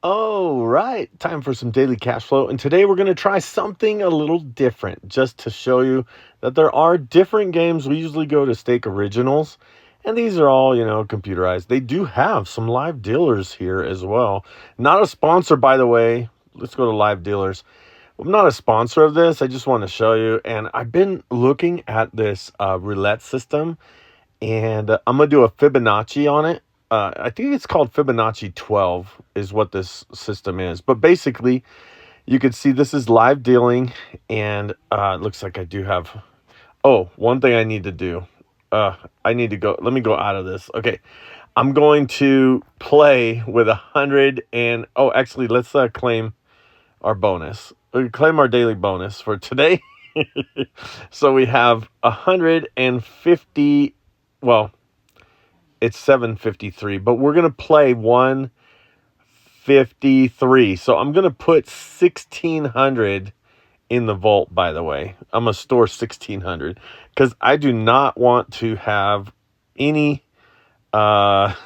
All right, time for some daily cash flow. And today we're going to try something a little different just to show you that there are different games. We usually go to Stake Originals, and these are all, computerized. They do have some live dealers here as well. Not a sponsor, by the way. Let's go to live dealers. I'm not a sponsor of this. I just want to show you. And I've been looking at this roulette system, and I'm going to do a Fibonacci on it. I think it's called Fibonacci 12 is what this system is. But basically, you can see this is live dealing, and it looks like I do have... Oh, one thing I need to do. I need to go... Let me go out of this. Okay, I'm going to play with 100 and... Oh, actually, let's claim our bonus. We claim our daily bonus for today. So we have 150... Well... It's 753, but we're going to play 153. So I'm going to put 1,600 in the vault, by the way. I'm going to store 1,600 because I do not want to have any... I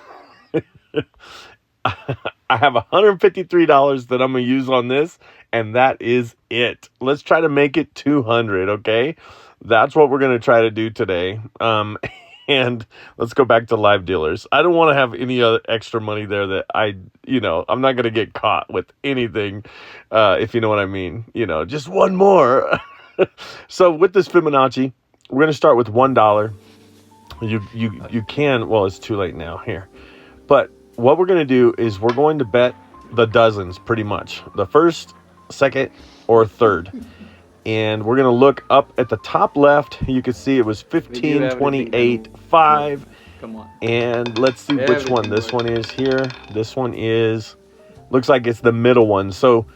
have $153 that I'm going to use on this, and that is it. Let's try to make it 200, okay? That's what we're going to try to do today. And let's go back to live dealers. I don't want to have any other extra money there that I'm not going to get caught with anything, if you know what I mean. Just one more. So with this Fibonacci, we're going to start with $1. You can, well, it's too late now here. But what we're going to do is we're going to bet the dozens pretty much. The first, second, or third. And we're going to look up at the top left. You can see it was 15, 28, 5. Come on. And let's see which one. This one is here. This one is, looks like it's the middle one. So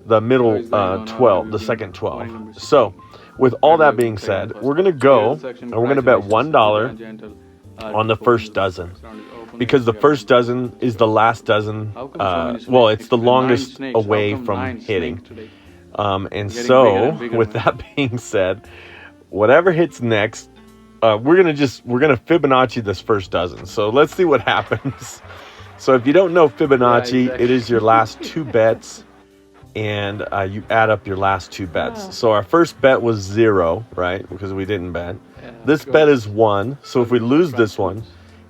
the middle 12, the second 12. So with all that being said, we're going to go and we're going to bet $1 on the first dozen. Because the first dozen is the last dozen. Well, it's the longest away from hitting. And so, with that being said, whatever hits next, we're gonna Fibonacci this first dozen. So let's see what happens. So if you don't know Fibonacci, it is your last two bets, and you add up your last two bets. So our first bet was 0, right? Because we didn't bet. This bet is 1. So if we lose this one,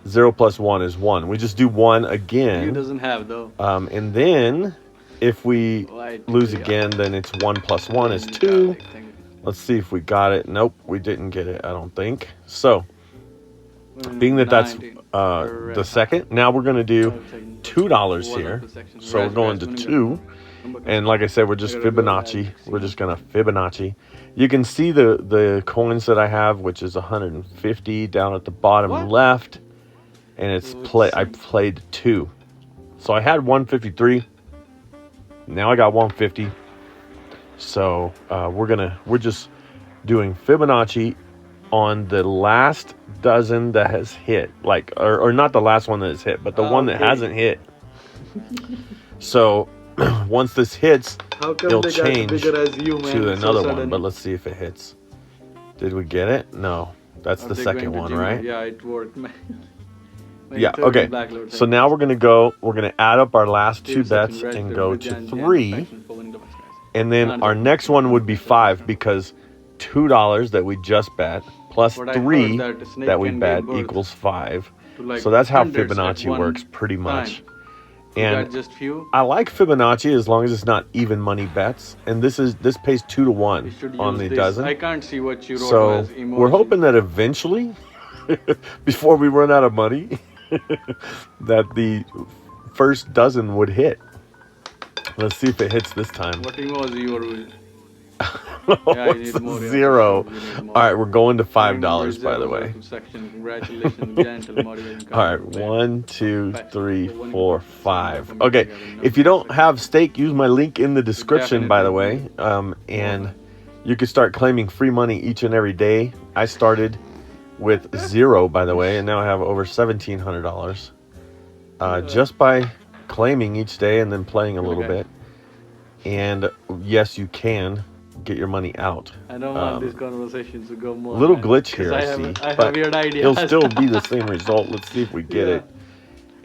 0 plus 1 is 1. We just do 1 again. It doesn't have though. And then if we lose again, then it's 1 plus 1 is 2. Let's see if we got it. Nope, we didn't get it, I don't think. So, being that that's the second, now we're going to do $2 here. So we're going to 2. And like I said, we're just Fibonacci. We're just going to Fibonacci. You can see the coins that I have, which is 150 down at the bottom left. And it's I played 2. So I had 153. Now I got 150. So we're just doing Fibonacci on the last dozen that has hit, or not the last one that has hit, but the one that hasn't hit. So once this hits, it'll change to another one. But let's see if it hits. Did we get it? No, that's the second one, right? Yeah, it worked, man. Yeah, okay. So now we're going to add up our last two bets and go to 3. And then our next one would be 5 because $2 that we just bet plus 3 that we bet equals 5. So that's how Fibonacci works pretty much. And I like Fibonacci as long as it's not even money bets. And this pays 2 to 1 on the dozen. I can't see what you wrote. So we're hoping that eventually, before we run out of money, that the first dozen would hit. Let's see if it hits this time. What was your... It's a 0. All right, we're going to $5, by the way. All right, 1, 2, 3, 4, 5. Okay, if you don't have stake, use my link in the description, by the way. And you can start claiming free money each and every day. I started with 0, by the way, and now I have over $1,700 just by claiming each day and then playing a little bit. And yes, you can get your money out. I don't want this conversation to go more. Little glitch here, I see, but weird ideas. It'll still be the same result. Let's see if we get it.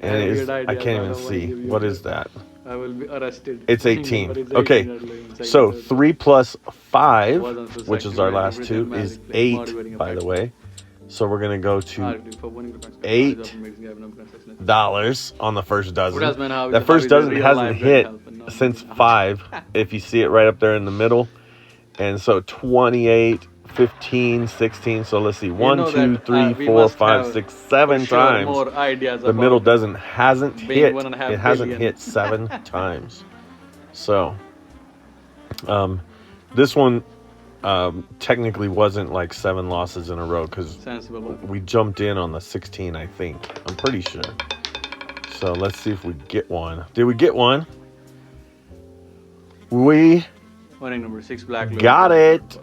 And I can't even see. What is that? I will be arrested. It's Ring 18. number is Okay, 18 earlier in second, so third. 3 plus 5, Wasn't so which is sexy, our right? last Written 2, is magic, like motivating 8, by the effect. way. So we're going to go to For winning the prize. $8 on the first dozen. What else, man? How That is first dozen real hasn't life gonna hit help? And no, since no. 5, if you see it right up there in the middle. And so 28, 15, 16. So let's see. 1, know 2, that, 3, we 4, must 5, have 6, for 7 sure times. more ideas The middle about dozen hasn't being hit. 1.5 It hasn't billion. hit 7 times. So, this one technically wasn't like 7 losses in a row because Sensible. we jumped in on the 16, I think. I'm pretty sure. So let's see if we get one. Did we get one? We Winning number 6, black. got it.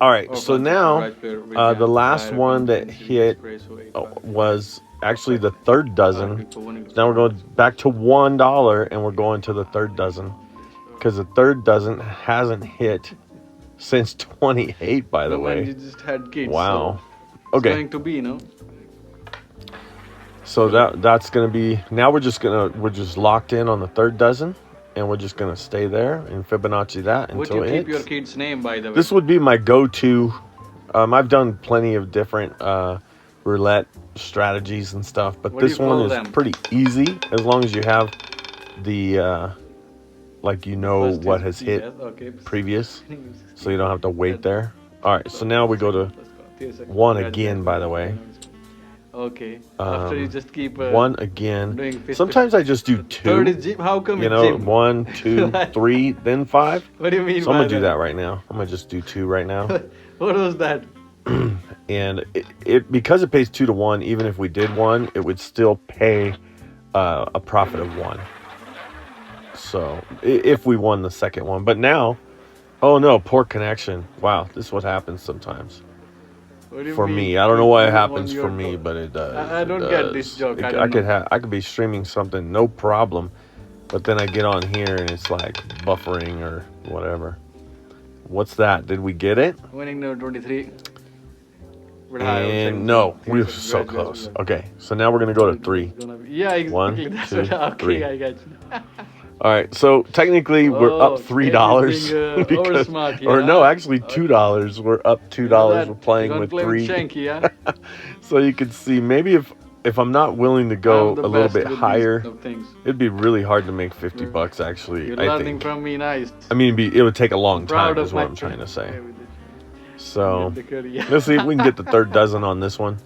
All right, Or so front now right player, William, the last Tyler, one that Vincent, hit Spray, so 8, was actually the third dozen. for winning the Now we're going back to $1 and we're going to the third dozen because the third dozen hasn't hit since 28, by the No, man, way. you just had kids. Wow. So it's Okay. going to be, So that's gonna be, now we're just locked in on the third dozen, and we're just gonna stay there and Fibonacci that Would until you it keep your hits. kid's name, by the way? This would be my go-to. I've done plenty of different roulette strategies and stuff, but What do this you one call is them? pretty easy as long as you have the like you know First what is has hit PS, okay. previous, so you don't have to wait there. All right, so now we go to Let's go. 1 again, by the way. Okay. After you just keep 1 again. doing fist- Sometimes I just do 2. Third is gym. How come You it's know, gym? 1, 2, 3, then 5. What do you mean So I'm by gonna do that right now. I'm gonna just do 2 right now, What was that? and it because it pays 2 to 1. Even if we did 1, it would still pay a profit of 1. So if we won the second one, but now, oh no, poor connection. Wow, this is what happens sometimes. What do you For mean? me, I don't know why it You happens won for your me, to- but it does. I don't It get does. this joke. I could be streaming something, no problem, but then I get on here and it's like buffering or whatever. What's that? Did we get it? Winning number 23. And no, we were so close. Okay, so now we're gonna go to 3. Yeah, exactly. 1, That's 2, what, okay, 3. I got you. All right, so technically we're up $3 everything, oversmart, or no, yeah. actually $2. We're up $2. We're playing with 3. Shanky, yeah? So you can see maybe if I'm not willing to go I'm the a little best bit with these higher, kind of things. it'd be really hard to make $50 actually. You're I learning think. from me, nice. I mean, it would take a long Proud time, of is what my- I'm trying to say. Yeah, with it. So Get the career. let's see if we can get the third dozen on this one.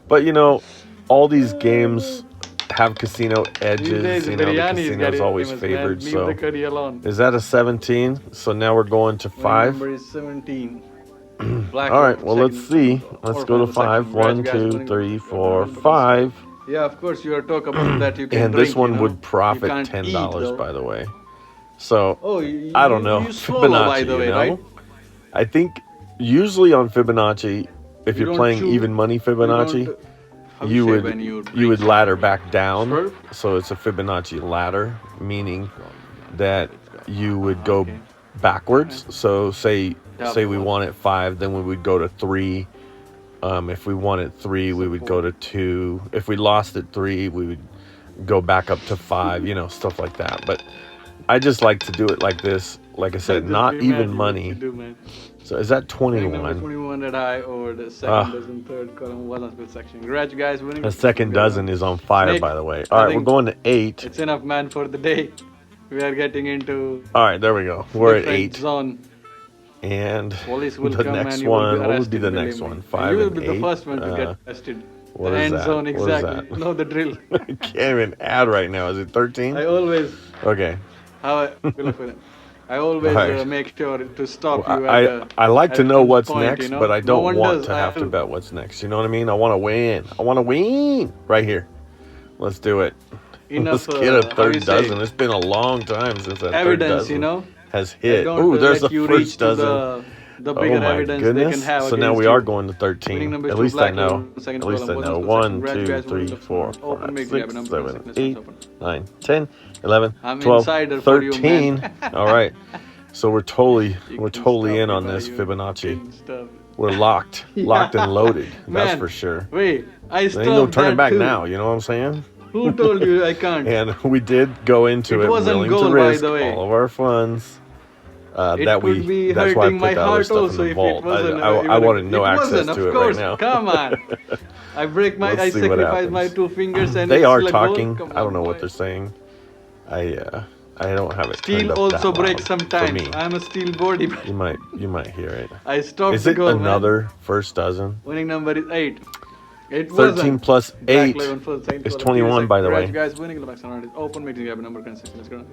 But you know, all these games have casino These edges. days, You know, the biryani is casino's getting always famous, favored. man. Leave So the curry alone. is that a 17? So now we're going to 5. Number is 17. Black All right, or well, let's second, see. or Let's go to final 5. section. 1, Congrats, guys, 2, winning 3, the 4, because- 5. Yeah, of course, you are talking about that you can And drink, this one you know? would profit You can't $10, eat, though. by the way. So Oh, I don't know. You swallow, Fibonacci, by the way, you know? right? I think usually on Fibonacci, if You you're don't playing chew- even money Fibonacci, don't- how you say would when you you would drink ladder back down. Swerve? So it's a Fibonacci ladder, meaning that you would go Okay. backwards. So say we one. won at 5, then we would go to 3. If we won at 3, we would go to 2. If we lost at 3, we would go back up to 5. You know, stuff like that. But I just like to do it like this. Like I said, Just not imagine even what money. you do, man. So is that Winning number 21? 21 at high over the second Ah. dozen, third column, one on split section. Congrats, you guys, winning. The second dozen is on fire, Snake, by the way. I All right, we're think going to 8. It's enough, man, for the day. We are getting into All right, there we go. We're at different 8. zone. And Police will the come next and you will one, be what would arrested. be the believe next me. one? And 5 you will and be 8? the first one to get arrested. what the is end that? zone, What is exactly. that? You know the drill. I can't even add right now. Is it 13? I always, Okay. I always Right. make sure to stop Well, you at I like to at know each what's point, next, you know? but I No don't one want does. to I have to do. bet what's next. You know what I mean? I want to win. I want to win right here. Let's do it. Enough, Let's get a how do third you say, dozen. It's been a long time since that third evidence, dozen you know? has They hit. don't Ooh, there's let the you first reach to dozen. the bigger Oh my evidence goodness. they can have So now against we you. are going to Winning 13. numbers At to least I black know. hole, second At least I column, know. one 1, section. 2, Congrats, 3, guys, 4, open 5, mic, we have 6, a number, 7, sickness, 8, open. 9, 10, 11, I'm 12, insider for you, 13. man. All right. So we're totally You we're can totally stop in me on by this you Fibonacci. can stop. We're locked and loaded. That's Man, for sure. Wait, I There ain't no stopped turning that back too. now. You know what I'm saying? Who told you I can't? And we did go into It it wasn't willing to goal, by risk the way. all of our funds. It could be That's why I hurting put my the other heart stuff in also the if it vault. wasn't. I wanted no It access wasn't, to of it course. right now. Come on. I break my. Let's I see what sacrifice my happens. 2 fingers and They it's are still a goal. talking. Come I don't on, know what boy. they're saying. I don't have it Steel turned up also that breaks loud for sometimes. me. I'm a steel body. You might hear it. I stopped Is the it goal, another man. first dozen? Winning number is 8. It 13 wasn't. plus Black 8 11 full second is for the 21, by the way. guys, winning the max is open meeting. You have a number consistent. Let's go.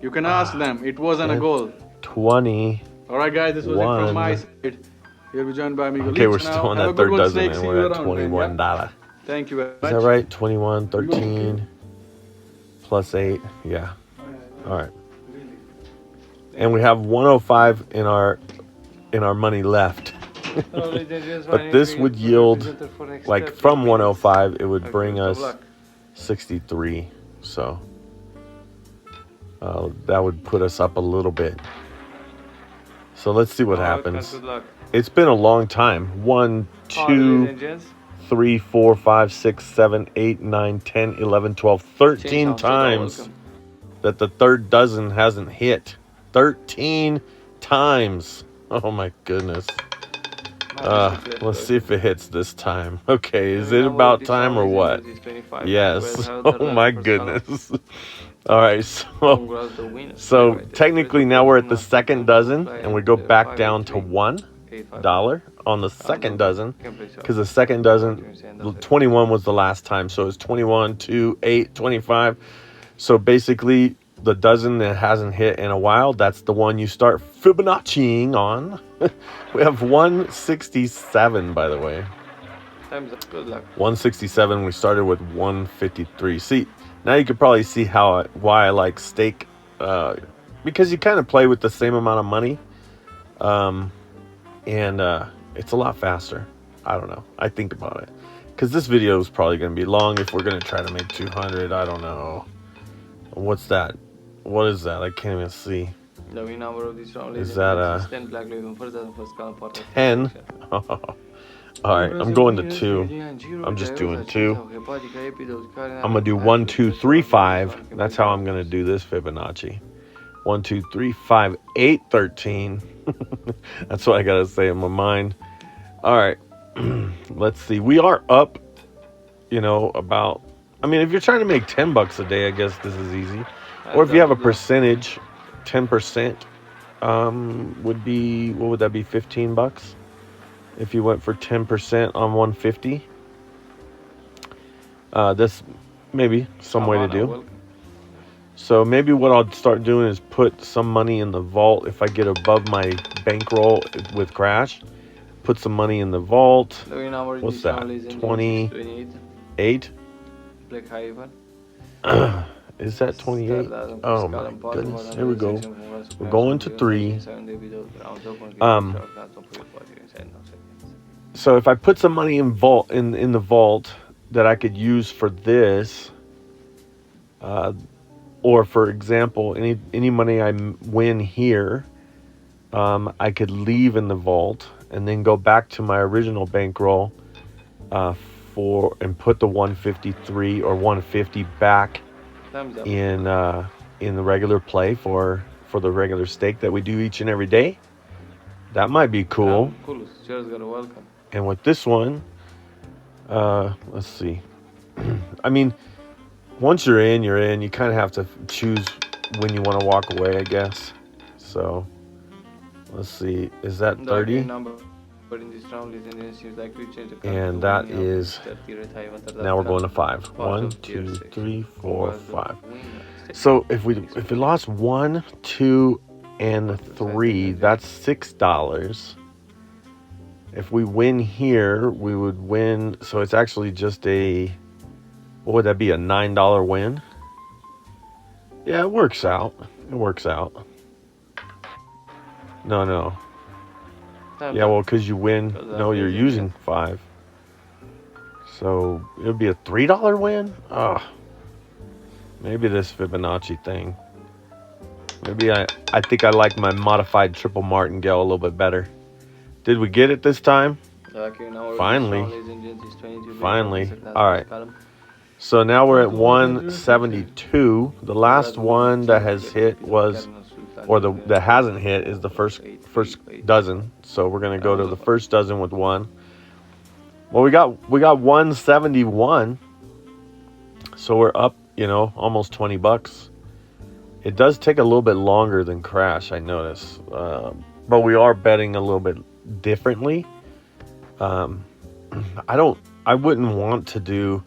You can ask them. It wasn't a goal. 20. Alright, guys, this was it from my side. You'll be joined by Amigo Okay, we're Leach still now. on Have a that good third one, dozen, Snake. and See we're you at around, man. $21. Yeah. Thank you very much. Is that right? 21, 13, plus 8. Yeah. All right. And we have 105 in our money left. But this would yield, like from 105, it would bring us 63. So that would put us up a little bit. So let's see what happens. It's been a long time. 1, 2, 3, 4, 5, 6, 7, 8, 9, 10, 11, 12, 13 times that the third dozen hasn't hit. 13 times. Oh my goodness. Let's see if it hits this time. Okay, is it about time or what? Yes. Oh my goodness. All right, so technically now we're at the second dozen, and we go back down to $1 on the second dozen, because the second dozen, 21 was the last time, so it's 21, 2, 8, 25. So basically, the dozen that hasn't hit in a while, that's the one you start Fibonacciing on. We have 167, by the way. Time's up. Good luck. 167. We started with 153. See, now you can probably see why I like stake, because you kind of play with the same amount of money, and it's a lot faster. I don't know. I think about it, because this video is probably going to be long if we're going to try to make 200. I don't know. What's that? What is that? I can't even see. Is that 10? All right, I'm going to 2. I'm just doing 2. I'm gonna do 1, 2, 3, 5. That's how I'm gonna do this Fibonacci. 1, 2, 3, 5, 8, 13. That's what I gotta say in my mind. All right, let's see. We are up. About. I mean, if you're trying to make $10 a day, I guess this is easy. Or if you have a percentage, 10% would be, what would that be? $15. If you went for 10% on 150, that's maybe some way to do. So maybe what I'll start doing is put some money in the vault. If I get above my bankroll with crash, put some money in the vault. What's that? 28. Is that 28? Oh my goodness. Here we go. We're going to 3. So if I put some money in the vault that I could use for this, or for example, any money I win here, I could leave in the vault and then go back to my original bankroll and put the 153 or 150 back in the regular play for the regular stake that we do each and every day. That might be cool. And with this one, let's see. I mean, once you're in, you're in. You kind of have to choose when you want to walk away, I guess. So, let's see. Is that 30? And that is, now we're going to 5. 1, 2, 3, 4, 5. So if we lost 1, 2, and 3, that's $6. If we win here, we would win. So it's actually just what would that be? A $9 win? Yeah, it works out. It works out. No. Yeah, well, because you win. No, you're using 5. So it would be a $3 win? Maybe this Fibonacci thing. Maybe I think I like my modified triple martingale a little bit better. Did we get it this time? Finally. All right. So now we're at 172. The last one that has hit was, or that hasn't hit is the first dozen. So we're gonna go to the first dozen with one. Well, we got 171. So we're up, almost $20. It does take a little bit longer than Crash, I notice, but we are betting a little bit differently. I wouldn't want to do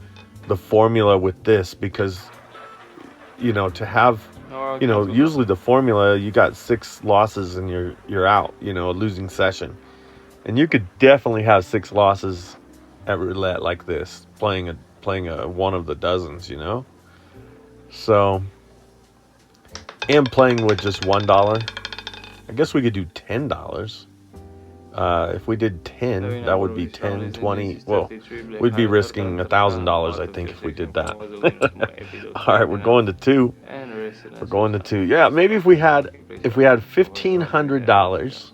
the formula with this because, to have, usually the formula, you got 6 losses and you're out, a losing session. And you could definitely have 6 losses at roulette like this, playing a one of the dozens, So, and playing with just $1. I guess we could do $10. If we did 10, that would be 10, 20. Well, we'd be risking $1,000, I think, if we did that. All right, we're going to 2. We're going to 2. Yeah, maybe if we had $1,500,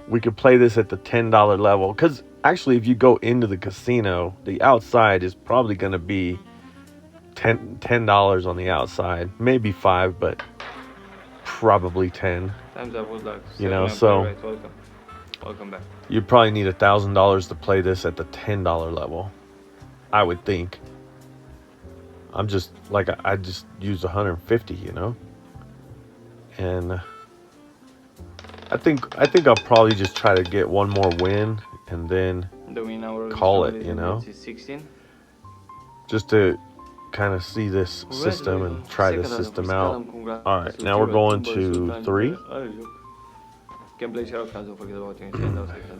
we could play this at the $10 level. Because actually, if you go into the casino, the outside is probably going to be $10 on the outside, maybe 5, but probably 10. Time's up, good luck. So. Welcome back. You probably need $1,000 to play this at the $10 level, I would think. I just used 150, and I think I'll probably just try to get one more win and then call it, 16. just to kind of see this system and try this system out. All right, now we're going to 3.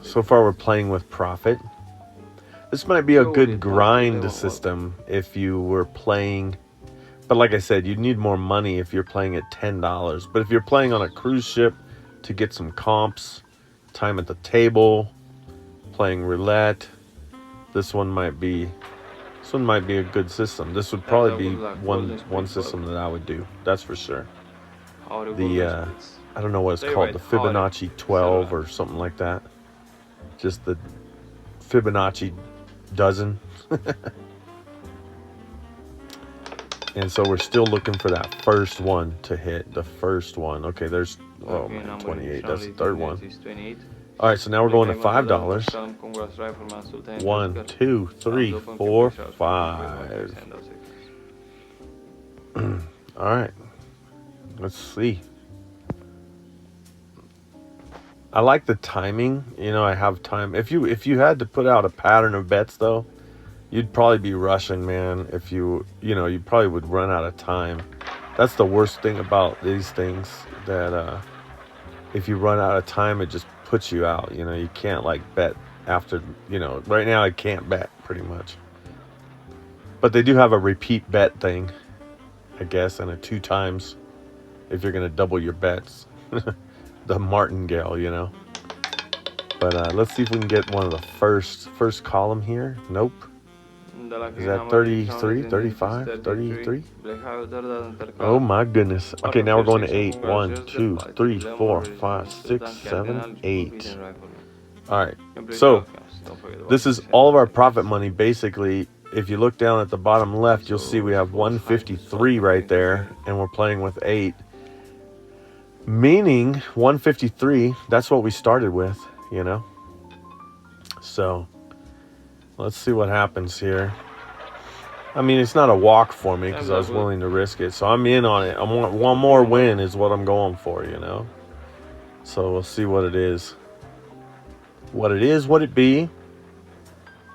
So far we're playing with profit. This might be a good grind system if you were playing, but like I said, you need more money if you're playing at $10. But if you're playing on a cruise ship to get some comps, time at the table, playing roulette, this one might be a good system. This would probably be one system that I would do. That's for sure. I don't know what it's called, the Fibonacci 12 or something like that. Just the Fibonacci dozen. And so we're still looking for that first one to hit. The first one. Okay, there's 28. That's the third one. All right, so now we're going to $5. 1, 2, 3, 4, 5. All right. Let's see. I like the timing. I have time. If you had to put out a pattern of bets though, you'd probably be rushing, man. If you probably would run out of time. That's the worst thing about these things, that if you run out of time, it just puts you out. You can't bet after, right now I can't bet pretty much. But they do have a repeat bet thing, I guess, and a 2 times if you're going to double your bets. The martingale, But let's see if we can get one of the first column here. Nope. Is that 33, 35, 33? Oh my goodness. Okay, now we're going to 8. 1, 2, 3, 4, 5, 6, 7, 8. All right. So this is all of our profit money. Basically, if you look down at the bottom left, you'll see we have 153 right there, and we're playing with 8. Meaning 153, that's what we started with, So let's see what happens here. I mean, it's not a walk for me because I was willing to risk it. So I'm in on it. I want one more win is what I'm going for, So we'll see what it is. What it be.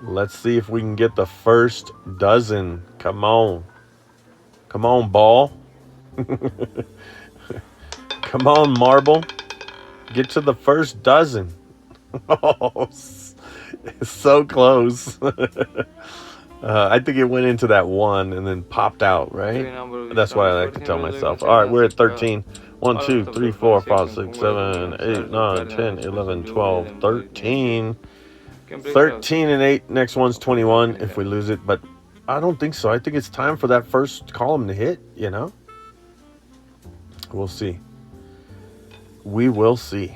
Let's see if we can get the first dozen. Come on. Come on, ball. Come on, marble. Get to the first dozen. Oh, so close. I think it went into that 1 and then popped out, right? That's what I like to tell myself. All right, we're at 13. 1, 2, 3, 4, 5, 6, 7, 8, 9, 10, 11, 12, 13. 13 and 8. Next one's 21 if we lose it. But I don't think so. I think it's time for that first column to hit, We'll see. We will see.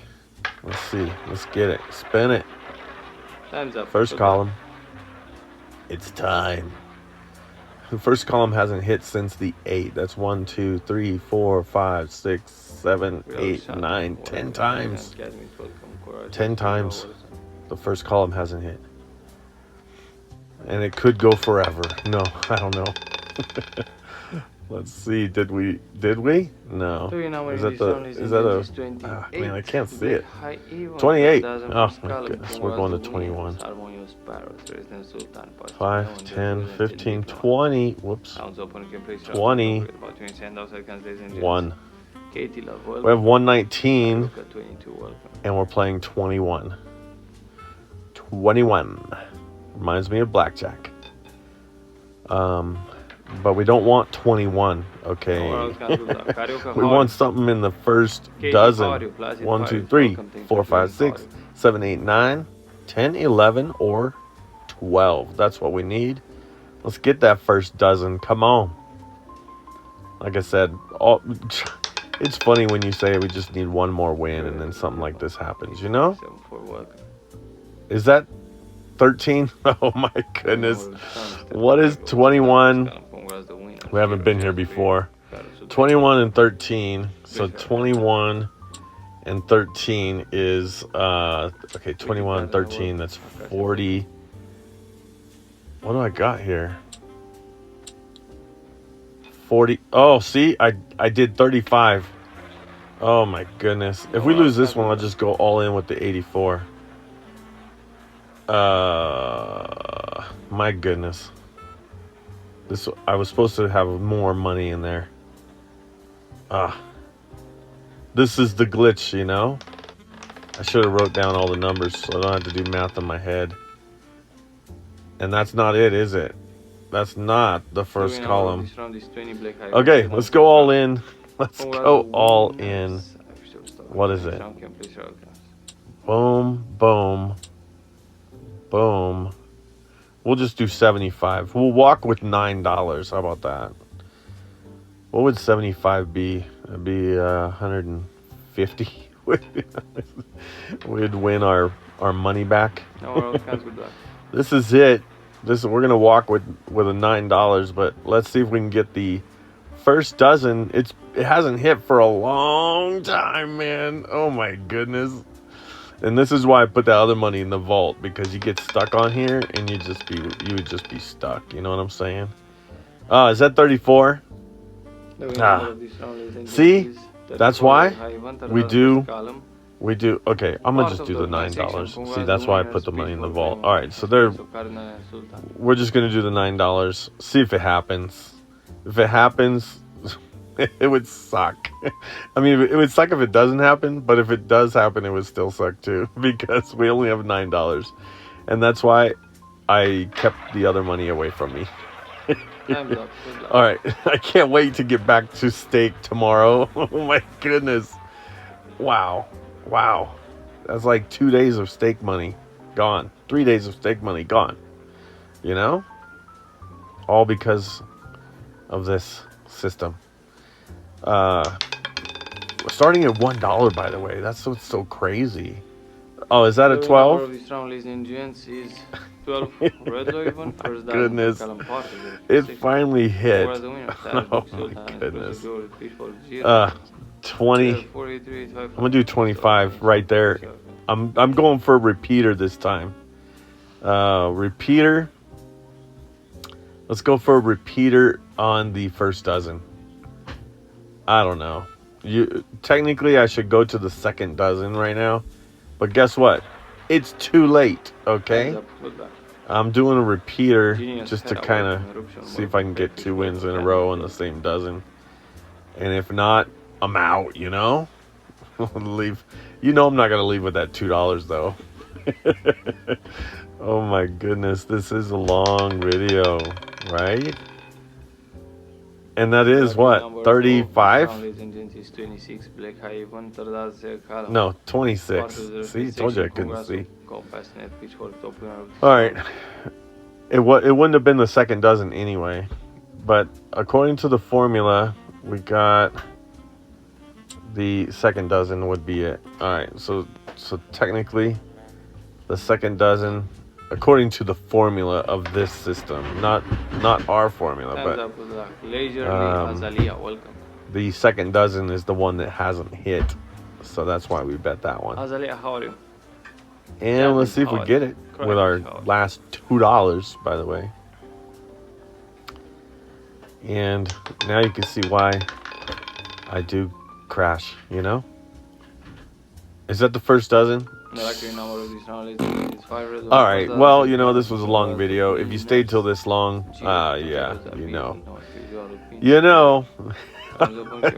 Let's see. Let's get it. Spin it. Time's up. First column. It's time. The first column hasn't hit since the 8. That's 1, 2, 3, 4, 5, 6, 7, 8, 9, 10 times. 10 times the first column hasn't hit. And it could go forever. No, I don't know. Let's see. Did we? No. Is that a man, I can't see it. 28. Oh my goodness. We're going to 21. 5, 10, 15, 20. Whoops. 20. 1. We have 119 and we're playing 21. 21. Reminds me of blackjack. But we don't want 21, okay? We want something in the first dozen. 1, 2, 3, 4, 5, 6, 7, 8, 9, 10, 11, or 12. That's what we need. Let's get that first dozen. Come on. Like I said, it's funny when you say we just need one more win and then something like this happens, you know? Is that 13? Oh my goodness. What is 21? We haven't been here before. 21 and 13. So 21 and 13 is okay, 21 and 13, that's 40. What do I got here? 40. Oh, see? I did 35. Oh my goodness. If we lose this one, I'll just go all in with the 84. My goodness. I was supposed to have more money in there. This is the glitch, you know? I should have wrote down all the numbers so I don't have to do math in my head. And that's not it, is it? That's not the first column. Okay, let's go all in. Let's go all in. What is it? Boom, boom, boom. We'll just do 75. We'll walk with $9. How about that? What would 75 be? It'd be 150. We'd win our money back. This is it. We're gonna walk with a $9, but let's see if we can get the first dozen. It hasn't hit for a long time, man. Oh my goodness. And this is why I put that other money in the vault, because you get stuck on here and you would just be stuck. You know what I'm saying? Is that 34? See? That's why we do. Okay, I'm gonna just do the $9. See, that's why I put the money in the vault. All right, so we're just gonna do the $9. See if it happens. If it happens, it would suck. I mean, it would suck if it doesn't happen, but if it does happen, it would still suck too, because we only have $9. And that's why I kept the other money away from me. All right, I can't wait to get back to steak tomorrow. Oh my goodness. Wow. That's like 2 days of steak money gone. 3 days of steak money gone. You know? All because of this system. Starting at $1, by the way. That's what's so crazy. Oh, is that a 12? Goodness. It finally hit. Oh my goodness. 20. I'm gonna do 25 right there. I'm going for a repeater this time. Repeater. Let's go for a repeater on the first dozen. I don't know. Technically I should go to the second dozen right now, but guess what? It's too late. Okay. I'm doing a repeater just to kind of see if I can get 2 wins in a row on the same dozen, and if not, I'm out. You know, leave. You know, I'm not gonna leave with that $2 though. Oh my goodness, this is a long video, right? And that is what, 35? No, 26. See, told you I couldn't see. All right. It wouldn't have been the second dozen anyway. But according to the formula, we got the second dozen would be it. All right. So technically, the second dozen according to the formula of this system, not our formula, Time's but up, good luck. Leisurely um, Azalea, welcome. the second dozen is the one that hasn't hit, so that's why we bet that one. Azalea, how are you? And let's see if we Howard. get it Correct, with our Howard. last $2, by the way. And now you can see why I do crash, you know? Is that the first dozen? The lucky number of this knowledge is 5. All right. Well, you know, this was a long video. If you stayed till this long, yeah, you know. You know,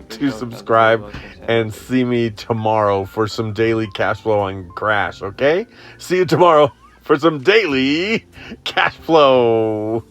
to subscribe and see me tomorrow for some daily cash flow on Crash, okay? See you tomorrow for some daily cash flow.